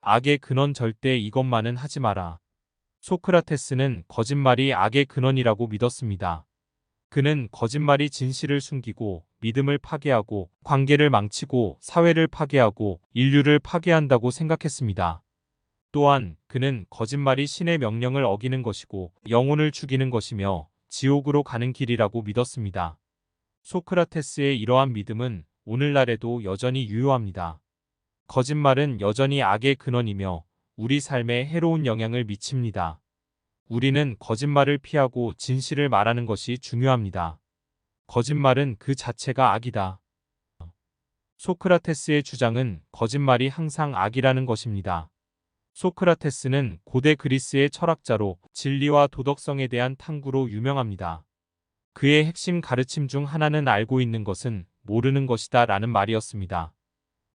악의 근원 절대 이것만은 하지 마라. 소크라테스는 거짓말이 악의 근원이라고 믿었습니다. 그는 거짓말이 진실을 숨기고 믿음을 파괴하고 관계를 망치고 사회를 파괴하고 인류를 파괴한다고 생각했습니다. 또한 그는 거짓말이 신의 명령을 어기는 것이고 영혼을 죽이는 것이며 지옥으로 가는 길이라고 믿었습니다. 소크라테스의 이러한 믿음은 오늘날에도 여전히 유효합니다. 거짓말은 여전히 악의 근원이며 우리 삶에 해로운 영향을 미칩니다. 우리는 거짓말을 피하고 진실을 말하는 것이 중요합니다. 거짓말은 그 자체가 악이다. 소크라테스의 주장은 거짓말이 항상 악이라는 것입니다. 소크라테스는 고대 그리스의 철학자로 진리와 도덕성에 대한 탐구로 유명합니다. 그의 핵심 가르침 중 하나는 알고 있는 것은 모르는 것이다 라는 말이었습니다.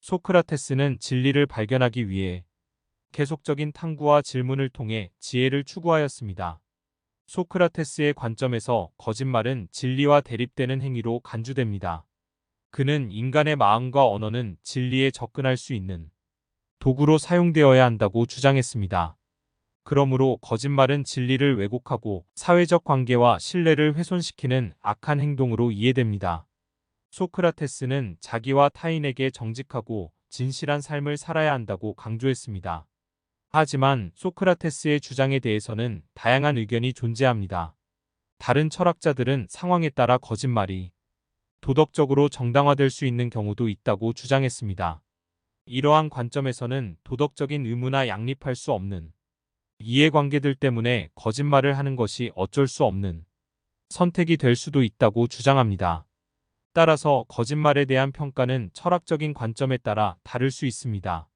소크라테스는 진리를 발견하기 위해 계속적인 탐구와 질문을 통해 지혜를 추구하였습니다. 소크라테스의 관점에서 거짓말은 진리와 대립되는 행위로 간주됩니다. 그는 인간의 마음과 언어는 진리에 접근할 수 있는 도구로 사용되어야 한다고 주장했습니다. 그러므로 거짓말은 진리를 왜곡하고 사회적 관계와 신뢰를 훼손시키는 악한 행동으로 이해됩니다. 소크라테스는 자기와 타인에게 정직하고 진실한 삶을 살아야 한다고 강조했습니다. 하지만 소크라테스의 주장에 대해서는 다양한 의견이 존재합니다. 다른 철학자들은 상황에 따라 거짓말이 도덕적으로 정당화될 수 있는 경우도 있다고 주장했습니다. 이러한 관점에서는 도덕적인 의무나 양립할 수 없는 이해관계들 때문에 거짓말을 하는 것이 어쩔 수 없는 선택이 될 수도 있다고 주장합니다. 따라서 거짓말에 대한 평가는 철학적인 관점에 따라 다를 수 있습니다.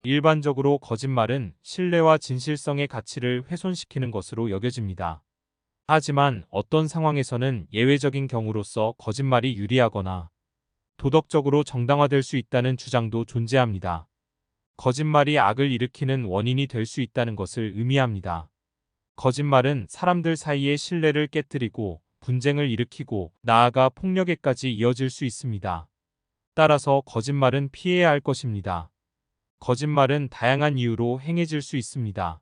일반적으로 거짓말은 신뢰와 진실성의 가치를 훼손시키는 것으로 여겨집니다. 하지만 어떤 상황에서는 예외적인 경우로서 거짓말이 유리하거나 도덕적으로 정당화될 수 있다는 주장도 존재합니다. 거짓말이 악을 일으키는 원인이 될 수 있다는 것을 의미합니다. 거짓말은 사람들 사이의 신뢰를 깨뜨리고 분쟁을 일으키고 나아가 폭력에까지 이어질 수 있습니다. 따라서 거짓말은 피해야 할 것입니다. 거짓말은 다양한 이유로 행해질 수 있습니다.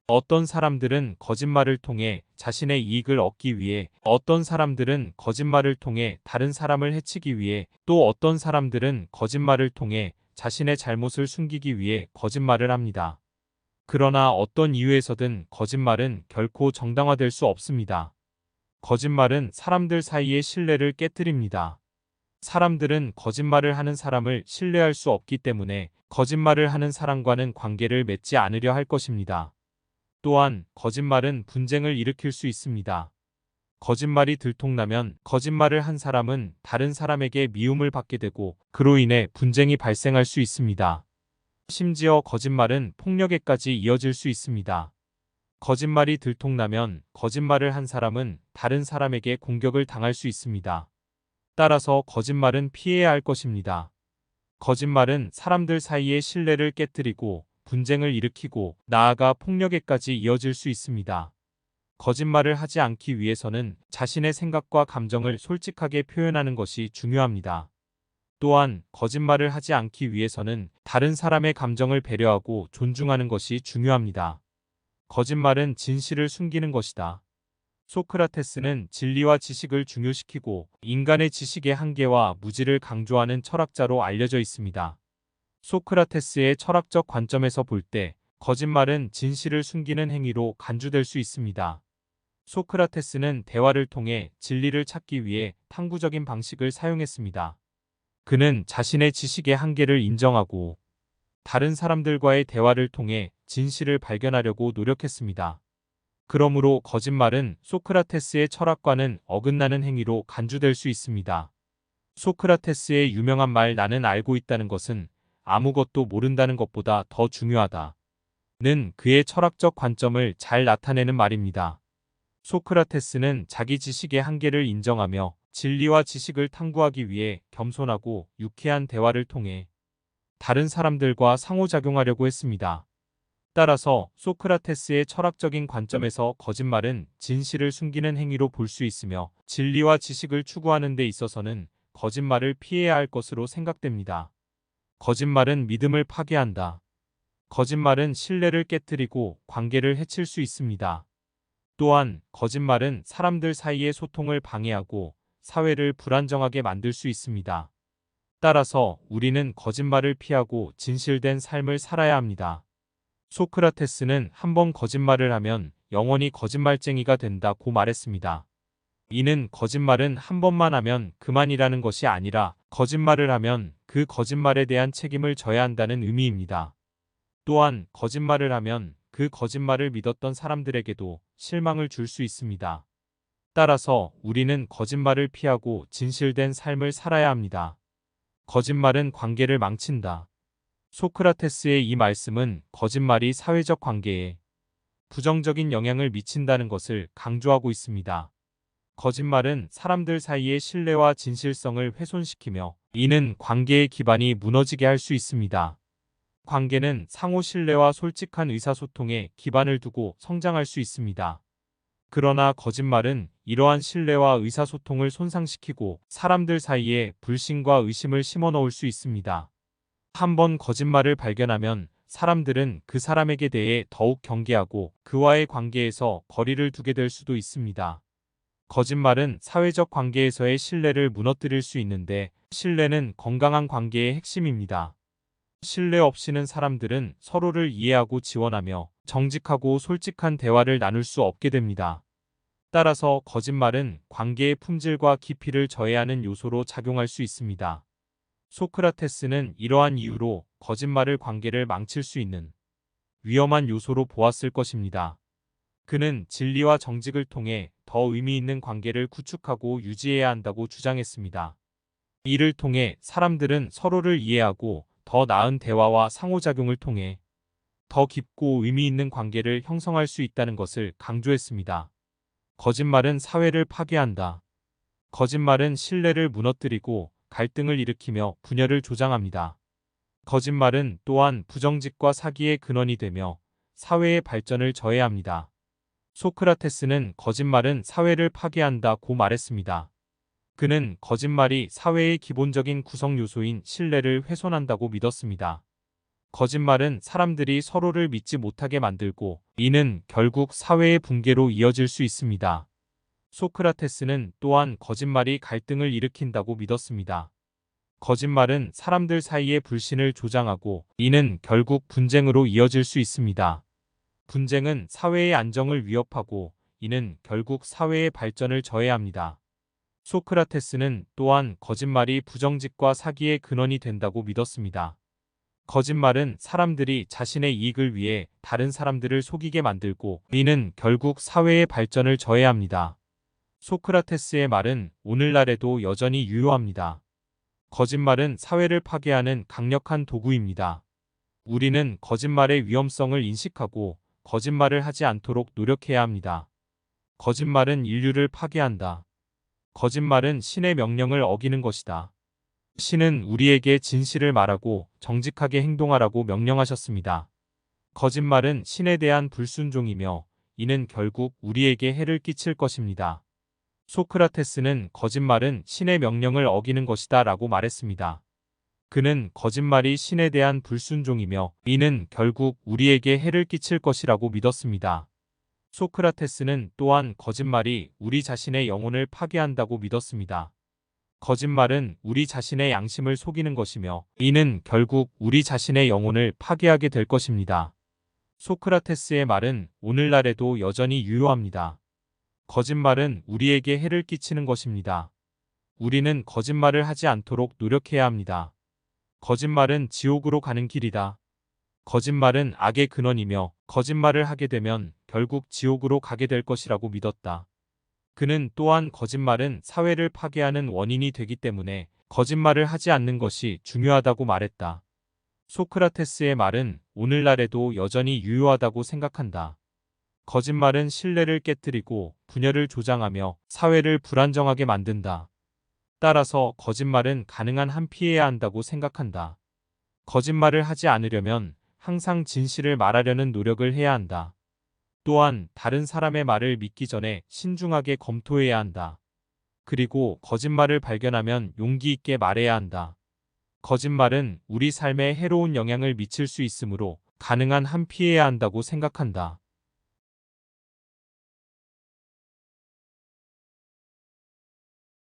어떤 사람들은 거짓말을 통해 자신의 이익을 얻기 위해, 어떤 사람들은 거짓말을 통해 다른 사람을 해치기 위해, 또 어떤 사람들은 거짓말을 통해 자신의 잘못을 숨기기 위해 거짓말을 합니다. 그러나 어떤 이유에서든 거짓말은 결코 정당화될 수 없습니다. 거짓말은 사람들 사이의 신뢰를 깨뜨립니다. 사람들은 거짓말을 하는 사람을 신뢰할 수 없기 때문에 거짓말을 하는 사람과는 관계를 맺지 않으려 할 것입니다. 또한 거짓말은 분쟁을 일으킬 수 있습니다. 거짓말이 들통나면 거짓말을 한 사람은 다른 사람에게 미움을 받게 되고 그로 인해 분쟁이 발생할 수 있습니다. 심지어 거짓말은 폭력에까지 이어질 수 있습니다. 거짓말이 들통나면 거짓말을 한 사람은 다른 사람에게 공격을 당할 수 있습니다. 따라서 거짓말은 피해야 할 것입니다. 거짓말은 사람들 사이의 신뢰를 깨뜨리고 분쟁을 일으키고 나아가 폭력에까지 이어질 수 있습니다. 거짓말을 하지 않기 위해서는 자신의 생각과 감정을 솔직하게 표현하는 것이 중요합니다. 또한 거짓말을 하지 않기 위해서는 다른 사람의 감정을 배려하고 존중하는 것이 중요합니다. 거짓말은 진실을 숨기는 것이다. 소크라테스는 진리와 지식을 중요시키고 인간의 지식의 한계와 무지를 강조하는 철학자로 알려져 있습니다. 소크라테스의 철학적 관점에서 볼 때 거짓말은 진실을 숨기는 행위로 간주될 수 있습니다. 소크라테스는 대화를 통해 진리를 찾기 위해 탐구적인 방식을 사용했습니다. 그는 자신의 지식의 한계를 인정하고 다른 사람들과의 대화를 통해 진실을 발견하려고 노력했습니다. 그러므로 거짓말은 소크라테스의 철학과는 어긋나는 행위로 간주될 수 있습니다. 소크라테스의 유명한 말 나는 알고 있다는 것은 아무것도 모른다는 것보다 더 중요하다. 는 그의 철학적 관점을 잘 나타내는 말입니다. 소크라테스는 자기 지식의 한계를 인정하며 진리와 지식을 탐구하기 위해 겸손하고 유쾌한 대화를 통해 다른 사람들과 상호작용하려고 했습니다. 따라서 소크라테스의 철학적인 관점에서 거짓말은 진실을 숨기는 행위로 볼 수 있으며 진리와 지식을 추구하는 데 있어서는 거짓말을 피해야 할 것으로 생각됩니다. 거짓말은 믿음을 파괴한다. 거짓말은 신뢰를 깨뜨리고 관계를 해칠 수 있습니다. 또한 거짓말은 사람들 사이의 소통을 방해하고 사회를 불안정하게 만들 수 있습니다. 따라서 우리는 거짓말을 피하고 진실된 삶을 살아야 합니다. 소크라테스는 한 번 거짓말을 하면 영원히 거짓말쟁이가 된다고 말했습니다. 이는 거짓말은 한 번만 하면 그만이라는 것이 아니라 거짓말을 하면 그 거짓말에 대한 책임을 져야 한다는 의미입니다. 또한 거짓말을 하면 그 거짓말을 믿었던 사람들에게도 실망을 줄 수 있습니다. 따라서 우리는 거짓말을 피하고 진실된 삶을 살아야 합니다. 거짓말은 관계를 망친다. 소크라테스의 이 말씀은 거짓말이 사회적 관계에 부정적인 영향을 미친다는 것을 강조하고 있습니다. 거짓말은 사람들 사이의 신뢰와 진실성을 훼손시키며 이는 관계의 기반이 무너지게 할 수 있습니다. 관계는 상호 신뢰와 솔직한 의사소통에 기반을 두고 성장할 수 있습니다. 그러나 거짓말은 이러한 신뢰와 의사소통을 손상시키고 사람들 사이에 불신과 의심을 심어넣을 수 있습니다. 한 번 거짓말을 발견하면 사람들은 그 사람에게 대해 더욱 경계하고 그와의 관계에서 거리를 두게 될 수도 있습니다. 거짓말은 사회적 관계에서의 신뢰를 무너뜨릴 수 있는데 신뢰는 건강한 관계의 핵심입니다. 신뢰 없이는 사람들은 서로를 이해하고 지원하며 정직하고 솔직한 대화를 나눌 수 없게 됩니다. 따라서 거짓말은 관계의 품질과 깊이를 저해하는 요소로 작용할 수 있습니다. 소크라테스는 이러한 이유로 거짓말을 관계를 망칠 수 있는 위험한 요소로 보았을 것입니다. 그는 진리와 정직을 통해 더 의미 있는 관계를 구축하고 유지해야 한다고 주장했습니다. 이를 통해 사람들은 서로를 이해하고 더 나은 대화와 상호작용을 통해 더 깊고 의미 있는 관계를 형성할 수 있다는 것을 강조했습니다. 거짓말은 사회를 파괴한다. 거짓말은 신뢰를 무너뜨리고 갈등을 일으키며 분열을 조장합니다. 거짓말은 또한 부정직과 사기의 근원이 되며 사회의 발전을 저해합니다. 소크라테스는 거짓말은 사회를 파괴한다고 말했습니다. 그는 거짓말이 사회의 기본적인 구성 요소인 신뢰를 훼손한다고 믿었습니다. 거짓말은 사람들이 서로를 믿지 못하게 만들고 이는 결국 사회의 붕괴로 이어질 수 있습니다. 소크라테스는 또한 거짓말이 갈등을 일으킨다고 믿었습니다. 거짓말은 사람들 사이의 불신을 조장하고 이는 결국 분쟁으로 이어질 수 있습니다. 분쟁은 사회의 안정을 위협하고 이는 결국 사회의 발전을 저해합니다. 소크라테스는 또한 거짓말이 부정직과 사기의 근원이 된다고 믿었습니다. 거짓말은 사람들이 자신의 이익을 위해 다른 사람들을 속이게 만들고 이는 결국 사회의 발전을 저해합니다. 소크라테스의 말은 오늘날에도 여전히 유효합니다. 거짓말은 사회를 파괴하는 강력한 도구입니다. 우리는 거짓말의 위험성을 인식하고 거짓말을 하지 않도록 노력해야 합니다. 거짓말은 인류를 파괴한다. 거짓말은 신의 명령을 어기는 것이다. 신은 우리에게 진실을 말하고 정직하게 행동하라고 명령하셨습니다. 거짓말은 신에 대한 불순종이며 이는 결국 우리에게 해를 끼칠 것입니다. 소크라테스는 거짓말은 신의 명령을 어기는 것이다 라고 말했습니다. 그는 거짓말이 신에 대한 불순종이며 이는 결국 우리에게 해를 끼칠 것이라고 믿었습니다. 소크라테스는 또한 거짓말이 우리 자신의 영혼을 파괴한다고 믿었습니다. 거짓말은 우리 자신의 양심을 속이는 것이며 이는 결국 우리 자신의 영혼을 파괴하게 될 것입니다. 소크라테스의 말은 오늘날에도 여전히 유효합니다. 거짓말은 우리에게 해를 끼치는 것입니다. 우리는 거짓말을 하지 않도록 노력해야 합니다. 거짓말은 지옥으로 가는 길이다. 거짓말은 악의 근원이며 거짓말을 하게 되면 결국 지옥으로 가게 될 것이라고 믿었다. 그는 또한 거짓말은 사회를 파괴하는 원인이 되기 때문에 거짓말을 하지 않는 것이 중요하다고 말했다. 소크라테스의 말은 오늘날에도 여전히 유효하다고 생각한다. 거짓말은 신뢰를 깨뜨리고 분열을 조장하며 사회를 불안정하게 만든다. 따라서 거짓말은 가능한 한 피해야 한다고 생각한다. 거짓말을 하지 않으려면 항상 진실을 말하려는 노력을 해야 한다. 또한 다른 사람의 말을 믿기 전에 신중하게 검토해야 한다. 그리고 거짓말을 발견하면 용기 있게 말해야 한다. 거짓말은 우리 삶에 해로운 영향을 미칠 수 있으므로 가능한 한 피해야 한다고 생각한다.